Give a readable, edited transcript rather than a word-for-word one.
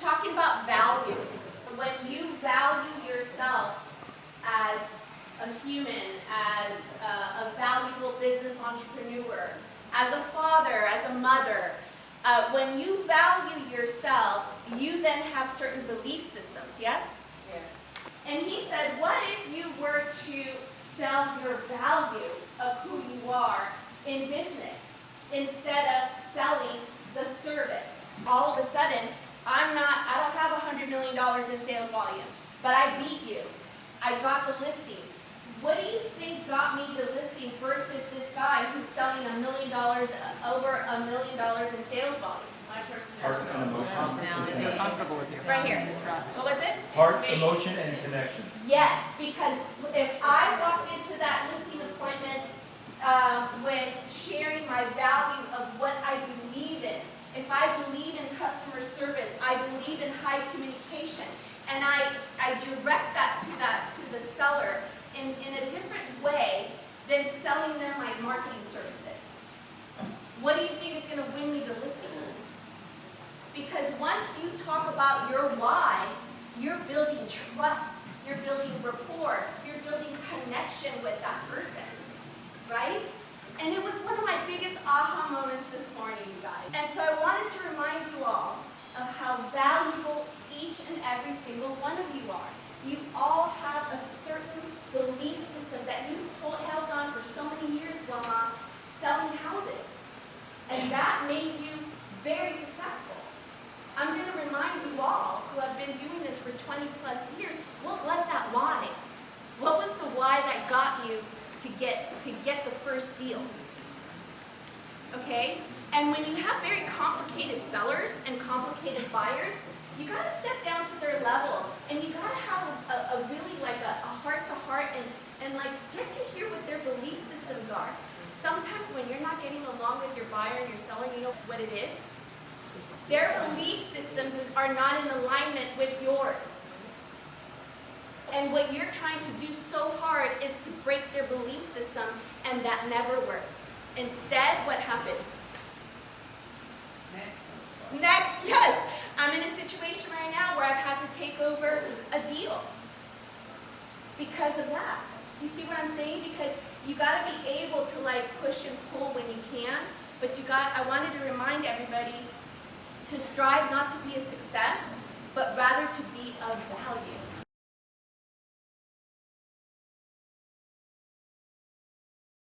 talking about value. When you value yourself as a human, as a valuable business entrepreneur, as a father, as a mother, when you value yourself, you then have certain belief systems, yes? Yes. And he said, what if you were to sell your value of who you are in business instead of selling the service? All of a sudden, I don't have $100 million in sales volume, but I beat you. I got the listing. What do you think got me the listing versus this guy who's selling $1 million, over $1 million in sales volume? My Heart and emotion. personality. They're comfortable with you. Right here. Trust. What was it? Heart, emotion, and connection. Yes, because if I walked into that listing appointment with sharing my value of what I believe in, if I believe in customer service, I believe in high communication, and I direct that to the seller in a different way than selling them my marketing services, what do you think is going to win me the listing? Because once you talk about your why, you're building trust, you're building rapport, you're building connection with that person, right? And it was one of my biggest aha moments this morning, you guys. And so I wanted to remind you all of how valuable each and every single one of you are. You all have a certain belief system that you've held on for so many years while selling houses. And that made you very successful. I'm going to remind you all who have been doing this for 20 plus years, what was that why? What was the why that got you to get the first deal? Okay? And when you have very complicated sellers and complicated buyers, you got to step down to their level, and you got to have a really like a heart-to-heart and like get to hear what their belief systems are. Sometimes when you're not getting along with your buyer and your seller, you know what it is? Their belief systems are not in alignment with yours. And what you're trying to do so hard is to break their belief system, and that never works. Instead, what happens? Next, yes. I'm in a situation right now where I've had to take over a deal because of that. Do you see what I'm saying? Because you got to be able to like push and pull when you can, but I wanted to remind everybody to strive not to be a success, but rather to be of value.